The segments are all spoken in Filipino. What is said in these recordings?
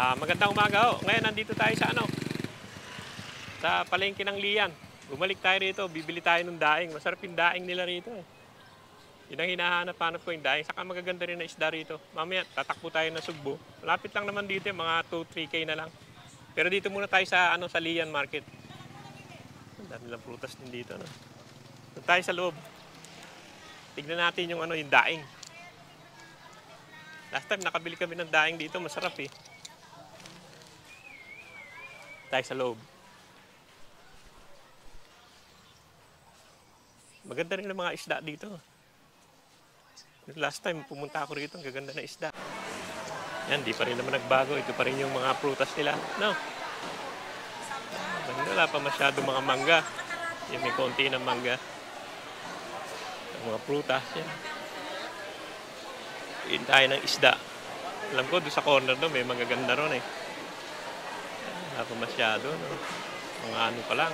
Magandang umaga ho. Ngayon nandito tayo sa sa palengke ng Lian. Bumalik tayo rito, bibili tayo ng daing. Masarap yung daing nila rito eh. Yun ang hinahanap-hanap ko yung daing. Saka magaganda rin na isda rito. Mamaya tatakbo tayo na Sugbo. Malapit lang naman dito, mga 2-3K na lang. Pero dito muna tayo sa sa Lian Market. Ang dami lang prutas din dito, no. Doon tayo sa loob. Tignan natin yung yung daing. Last time nakabili kami ng daing dito, masarap eh. Tayo sa loob. Maganda rin ang mga isda dito. Last time pumunta ako rito, ang gaganda na isda. Yan, di pa rin naman nagbago. Ito pa rin yung mga prutas nila. No? Wala pa masyado mga mangga. Yung may konti ng mangga. Ang mga prutas yan. Iin tayo ng isda. Alam ko, doon sa corner doon, may magaganda ron eh. Wala pa masyado, no? Mga pa lang.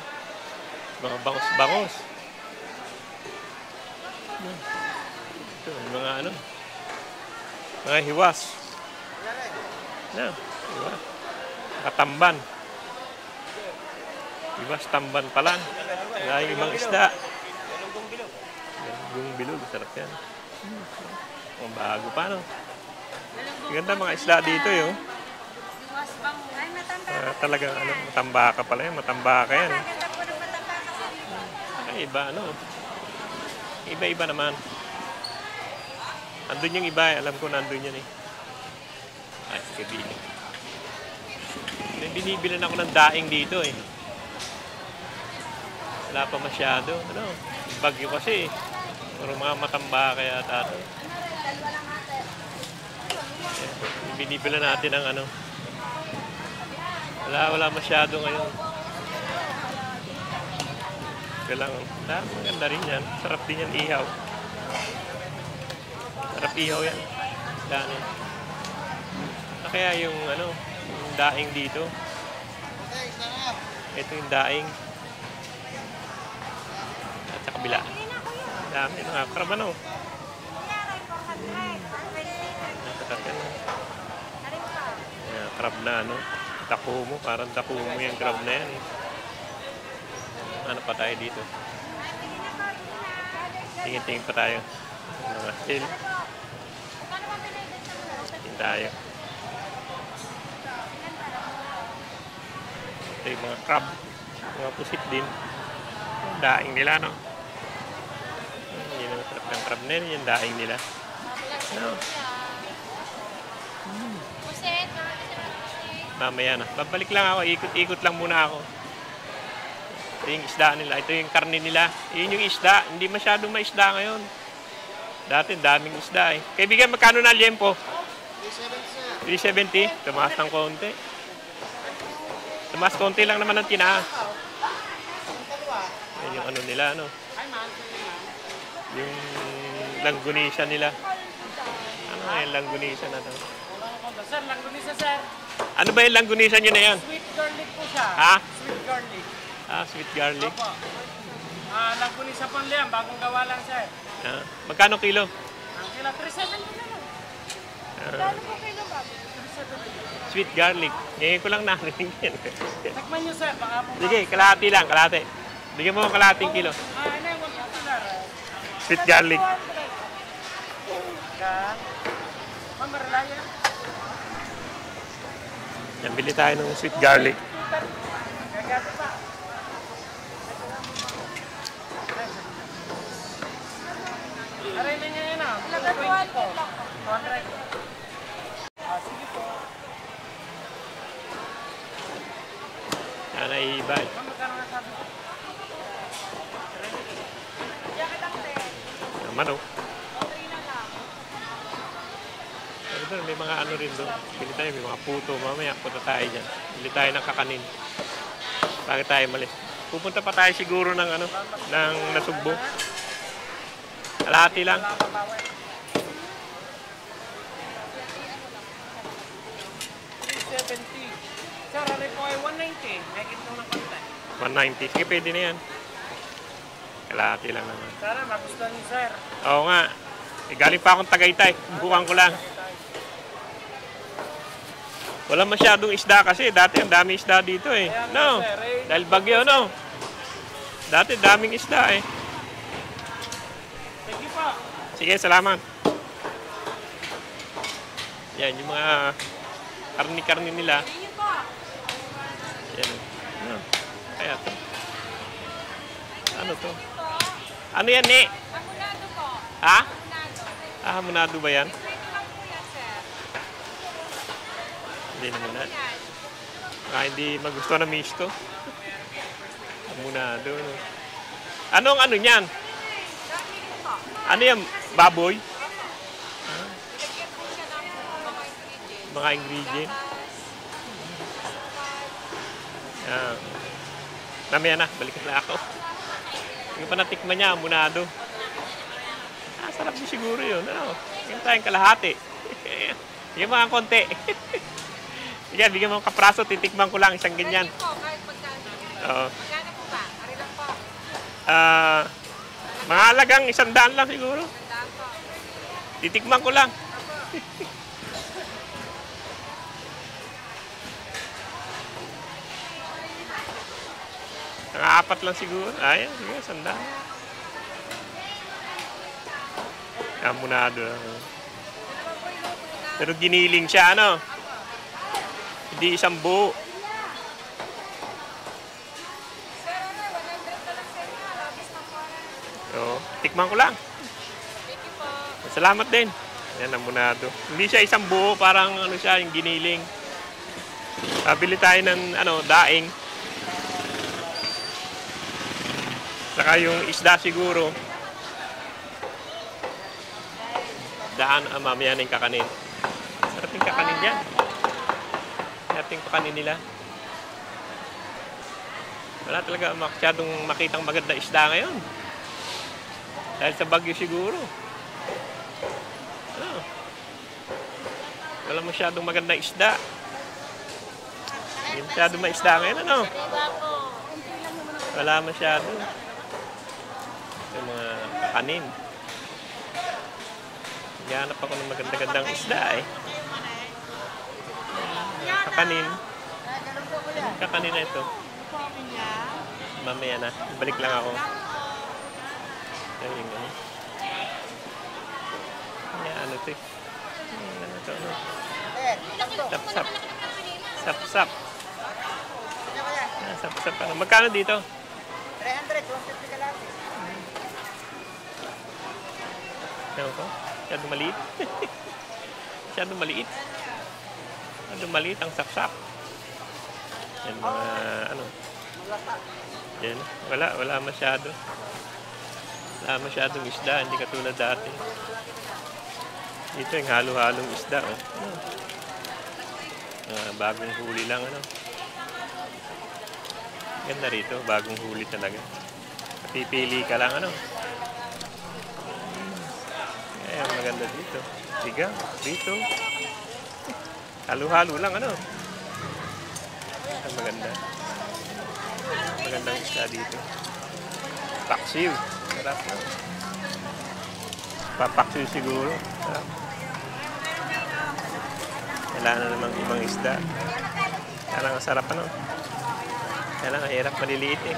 Mga bangos-bangos. Ito, mga mga hiwas. No, hiwas. Katamban. Hiwas, tamban pa lang. Wala yung ibang isda. Galunggong bilog, sarap yan. Mga bago pa, no? Ganda mga isda dito, yun. Talagang matambaka pala yan, matambaka yan. Ay, iba, iba-iba naman. Andun yung iba, alam ko nandun yan eh. Ay, kaibigan. Binibilan ako ng daing dito eh. Wala pa masyado. Bagyo kasi eh. Puro mga matambaka yata. Binibilan natin ang Wala masyado ngayon. Kailang, maganda rin yan. Sarap din yan ihaw. Sarap ihaw yan. Daan. Kaya yung yung daing dito. Ito yung daing. At sa kabila. Dami mga krab Krab na Takumo, parang takumo yung crab na yan eh. Ano pa tayo dito? Tingin-tingin pa tayo. Mga still. Tingin tayo. Ito yung mga crab. Mga pusit din. Daing nila, no? Yun ang sarap ng crab na yan. Yung daing nila. Mamaya na. Babalik lang ako. Ikot-ikot lang muna ako. Ito yung isda nila. Ito yung karne nila. Yun yung isda. Hindi masyadong maisda ngayon. Dati daming isda eh. Kaibigan, magkano na liempo? 370. Tumaas ng konti. Tumaas konti lang naman ang tinaas. Yan yung nila, Yung langgunisa nila. Yung langgunisa na ito? Sir, langgunisa, sir. Ano ba yung langgunisa nyo na yan? Sweet garlic po siya. Ha? Sweet garlic. Sweet garlic. Opo. Langgunisa po liyan, bagong gawa lang, sir. Magkano kilo? Ang kilo, 370 na lang. Magkano po kilo, bago? 370. Sweet garlic. Ngayon ko lang narinig yan. Takman nyo, sir. Baka po. Sige, kalahati lang, kalahati. Bigyan mo kalahating kilo. Ano yung 150, sir? Sweet garlic. Ma'am, maralaya. Yan, bili tayo ng sweet garlic. Gagati pa. Aray na niya yun ah. 20 po. 100. Sige po. Yan ay iba. Ma'am, magkano na sabi ko? Naman may mga rin doon. Bili tayo, may mga puto. Mamaya, punta tayo dyan. Bili tayo ng kakanin. Bakit tayo malis? Pupunta pa tayo siguro ng ng Nasugbo. Kalahati lang. 370. Sir, ano po ay 190. May kitong ng konti. 190. Sige, pwede na yan. Kalahati lang naman. Sana, magustuhan niyo, sir. Oo nga. Galing pa akong Tagaytay. Bukan ko lang. Wala masyadong isda kasi. Dati ang dami isda dito eh. No? Dahil bagyo, no? Dati daming isda eh. Thank you po. Sige, salamat. Yan, yung mga karni-karni nila. Yan. Ano? Kaya to. Ano to? Ano yan, ne? Hamonado po. Ha? Hamonado. Ah, hamonado ba yan? Pwede lang po yan, sir. Hindi na muna. Yan. Baka hindi magustuhan ng miss ko. Hamonado. No? Anong ano niyan? Dami po. Ano yan? Baboy? Nilagyan po siya ng mga ingredients. Mga ingredient? Yan. Namaya na, balik na ako. Hindi pa natikman niya, hamonado. Ah, sarap din siguro yun. Ano? Bigyan tayong kalahati. Bigyan mo ang konti. Sige, bigyan mo ang kapraso, titikman ko lang isang ganyan. Pwede po, kahit magkano. Oo. Magkano po ba? Ari lang po. Mga halagang 100 lang siguro. Tandaan po. Titikman ko lang. Mga 4 lang siguro. Ayan, sige, 100. Hamonado. Pero giniling siya, ano? Hindi isang buo. Sir, 100 na lang sa inyo. Labis ng parang. So, tikman ko lang. Thank you po. Salamat din. Yan, hamonado. Hindi siya isang buo, parang ano siya, yung giniling. Bili tayo ng ano, daing. Saka yung isda siguro. Daan, mamaya na yung kakanin. Sarap yung kakanin dyan. Sarap yung kakanin nila. Wala talaga masyadong makitang maganda isda ngayon. Dahil sa bagyo siguro. Ano? Wala masyadong maganda isda. Hindi masyadong maisda ngayon, ano? Wala masyado. Yung mga kakanin. Naghahanap ako ng maganda-gandang isda eh. Kakanin. Anong kakanin na ito? Mamaya na. Balik lang ako. Ayun, ano. Ano ito eh. Ano ito, ano. Sap-sap. Sap-sap. Sap-sap. Ano. Magkano dito? 300, 150 ka lang. Ano ko? Masyadong maliit. Masyadong maliit. Masyadong maliit ang sap-sap. Yan mga ano. Yan. Wala masyado. Wala masyadong isda. Hindi katulad dati. Dito yung halo-halong isda. Oh. Bagong huli lang. Ano. Ganda rito. Bagong huli talaga. Pipili ka lang. Ano. Ayan, maganda dito. Sigang, dito. Halo-halo lang, ano? Ayan, maganda. Magandang isda dito. Paksiw. Sarap na. Papaksiw siguro. Sarap. Kailangan na namang ibang isda. Kailangan ang sarap, ano? Kailangan ang hirap maliliit, eh.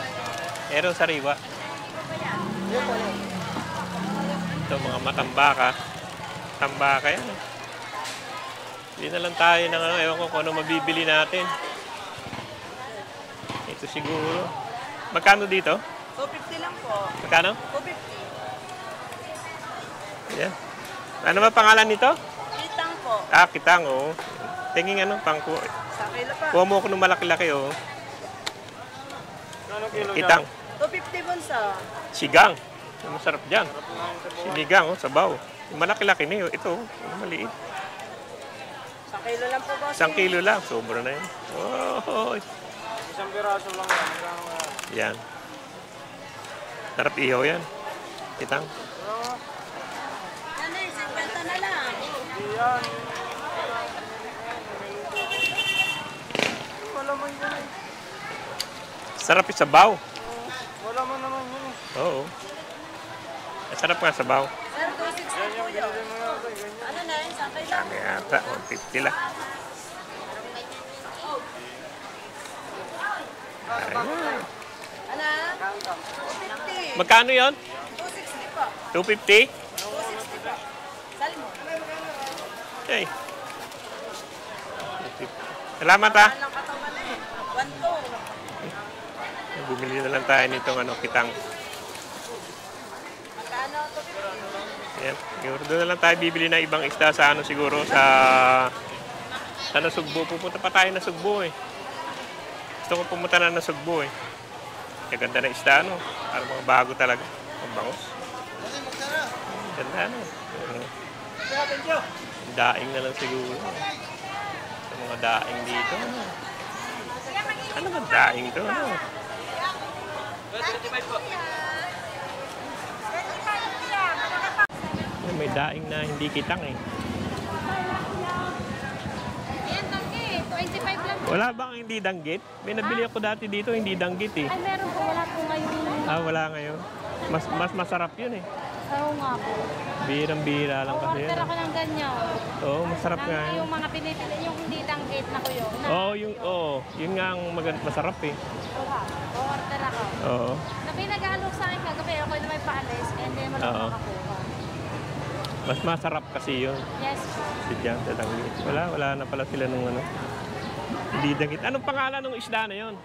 Pero sariwa. Ito, mga matambaka. Tambaka yan. Hindi na lang tayo ng ano, ewan ko kung ano mabibili natin. Ito siguro. Magkano dito? 250 lang po. Magkano? 250. Yan. Ano ba pangalan nito? Kitang po. Ah, kitang, oh. Tingin ano, pangko. Sa kilo pa. Kuha mo ako ng malaki-laki, oh. Kitang. 250 bunso. Sigang. Ang masarap dyan. Sinigang, oh, sabaw. Yung malaki-laki na yun. Ito, oh, maliit. Sa kilo lang po, boss. 1 kilo lang. Sobra na yun. Oh, Isang piraso lang yan. yan. Sarap ihaw yan. Kitang. Ano eh, 50 na lang. Yan. Wala man yun. Sarap yung sabaw. Wala man naman yun. Oo. Sarap nga sabaw. Sir, 260 po yun. Ano na yun, sa kilo? Kami ata, 150 lang. Magkano yon? 260 po. 250? 260 po. Salmon. Okay. Salamat ha. Walang katawan eh. 1-2. Bumili na lang tayo nitong ano, kitang. Magkano? 250. Ayan. Siguro doon na lang tayo bibili ng ibang isda sa ano siguro sa Nasugbo. Pupunta pa tayo na Nasugbo eh. Gusto ko pumunta na Nasugbo eh. Ganda na isda ano. Para mga bago talaga. Ang bangos. Ganda ano. Daing na lang siguro. Sa mga daing dito. Ano ba daing to? Ano? May daing na hindi kitang eh. Yan, tanggi. 25 lang. Wala bang hindi danggit? May nabili ako dati dito, hindi danggit eh. Ay, meron po. Wala po ngayon. Ah, wala ngayon. Mas masarap yun eh. Oo nga po. Birang-bira lang kasi yun. Order ako ng ganyan. Oo, masarap nga yun. Yung mga pinipili, yung hindi tanggit na ko yun. Yun nga ang masarap eh. Order ako. Oo. Na pinag-aalok sa akin kagabi, ako na may paalis, and then wala Oo. makakuha. Mas masarap kasi yun. Yes po. Si Jan sa danggit. Wala na pala sila nung ano. Hindi danggit. Anong pangalan ng isda na yun?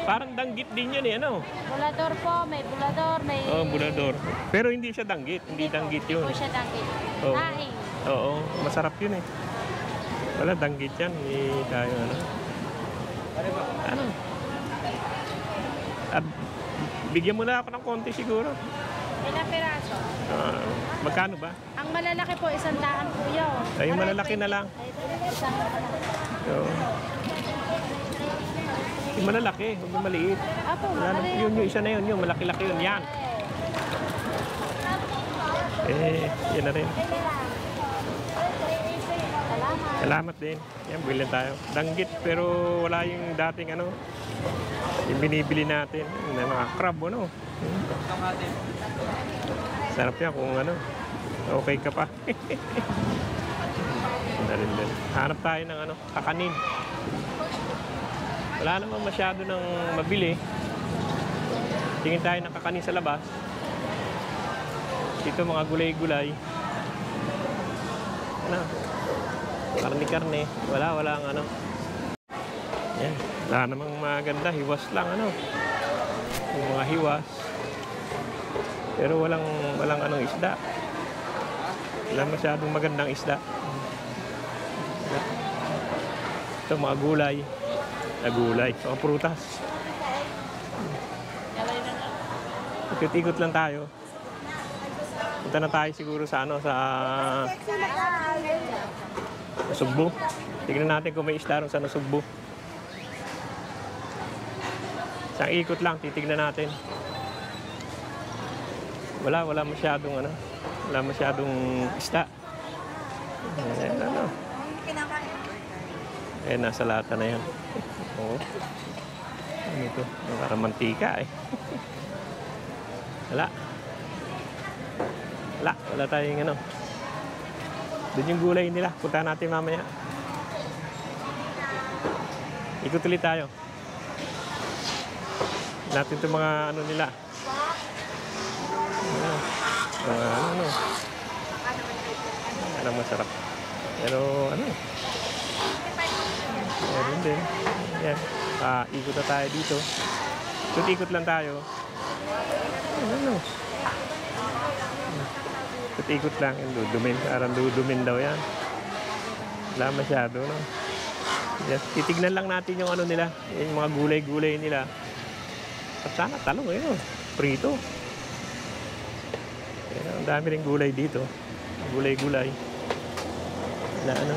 Parang danggit din yun eh, ano? Bulador po, may bulador, may... Oo, bulador. Pero hindi siya danggit. Hindi danggit yun. Hindi po siya danggit. Oo. Daing. Oo, masarap yun eh. Wala, danggit yan. Hindi tayo ano. Ano? At bigyan mo na ako ng konti siguro. Ilang piraso? Magkano ba? Ang malalaki po, 100 po yun. Ay, yung malalaki na lang. Isang Oo. Yung malalaki, huwag yung maliit. Apo, Wala na, malaki. yun, yung isa na yun, yung malaki-laki yun. Yan. Yan na rin. Salamat. Salamat din. Yan, bilhin tayo. Danggit, pero wala yung dating ano. Yung binibili natin. Yung mga crab, ano. Sarap yan kung ano. Okay ka pa. Rin din. Hanap tayo ng ano, kakanin. Wala naman masyado ng mabili. Tingin tayo ng kakanin sa labas. Dito mga gulay-gulay. Ano? Karne-karne. Wala ang ano. Yan. Wala namang maganda. Hiwas lang ano. Yung mga hiwas. Pero walang anong isda. Wala masyadong magandang isda. Ito mga gulay. Gulay. Mga prutas. Ikot-ikot lang tayo. Punta na tayo siguro sa ano, sa Nasugbo. Tignan natin kung may isda ron sa Nasugbo. Isang ikot lang, titignan natin. Wala masyadong ano. Wala masyadong isda. Ano. Nasa lata na yan. Oo. Ano ito? Parang mantika eh. Wala tayong ano. Doon yung gulay nila. Punta natin mamaya. Ikot ulit tayo. Natin itong mga ano nila. Ano. Anong masarap. Pero ano. Meron din. Yan. Ikot na tayo dito. Ikot lang tayo. Ano. Ikot lang. Dudumin. Parang dudumin daw yan. Wala masyado, no? Yes. Titignan lang natin yung ano nila. Yung mga gulay-gulay nila. At sana talong yun. Prito. Yan, ang dami rin gulay dito. Gulay-gulay. Na ano.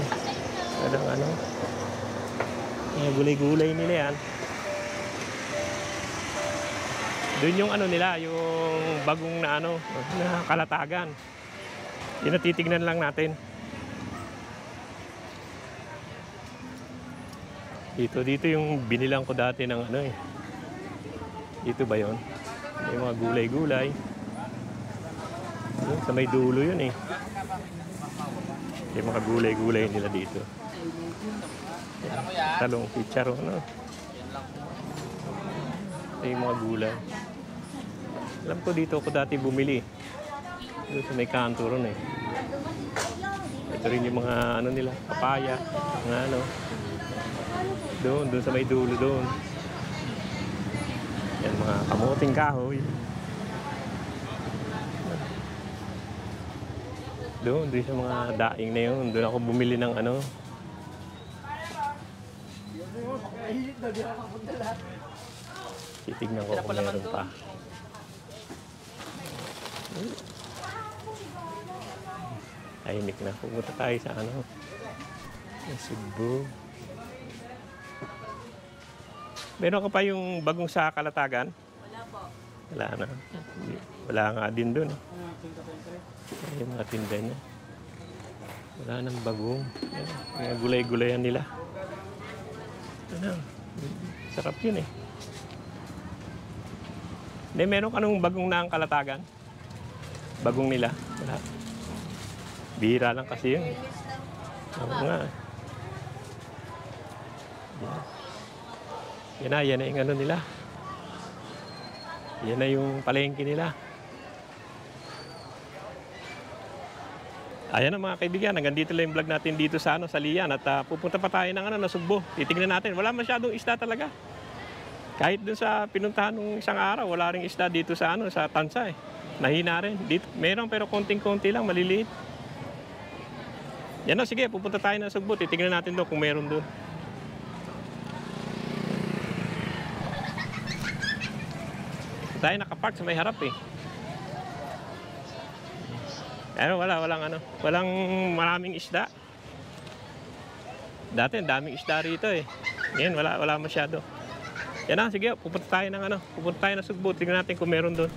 Ano. Yung gulay-gulay nila yan. Doon yung ano nila, yung bagong na ano, na kalatagan. Yun na titignan lang natin. Dito yung binilang ko dati ng ano eh. Dito ba yun? Yung mga gulay-gulay. Yun, sa may dulo yun eh. Yung mga gulay-gulay nila dito. Talong, picharo, no? Ito yung mga gulay. Alam ko dito ako dati bumili. Doon sa may kanto ron eh. Ito rin yung mga ano nila, papaya, mga ano. Doon sa may dulo doon. Yan mga kamuting kahoy. Doon sa mga daing na yun. Doon ako bumili ng ano. Titignan ko kung meron pa. Tahimik na. Pumunta tayo sa ano. Cebu. Meron ka pa yung bagong sa Kalatagan? Wala po. Wala na. Wala nga din doon. Yung mga tinda niya. Wala nang bagong. Yan, mga gulay-gulayan nila. Ano, sarap yun eh. Hindi, meron ka nung bagong na ang Kalatagan? Bagong nila? Wala. Bihira lang kasi yun. Oo nga. Yan na yung ano nila. Yan na yung palengke nila. Ayan na mga kaibigan, hanggang dito lang yung vlog natin dito sa ano, sa Lian at pupunta pa tayo ng ano, na Sugbo. Titingnan natin, wala masyadong isda talaga. Kahit dun sa pinuntahan ng isang araw, wala ring isda dito sa ano, sa Tansa eh. Nahina rin. Dito, meron pero konting-konti lang, maliliit. Yan na, sige, pupunta tayo ng Sugbo. Titingnan natin doon kung meron doon. Tayo nakapark sa may harap eh. Pero walang maraming isda. Dati daming isda rito eh. Ngayon wala masyado. Yan na, sige, pupunta tayo ng Sugbo. Tingnan natin kung meron doon.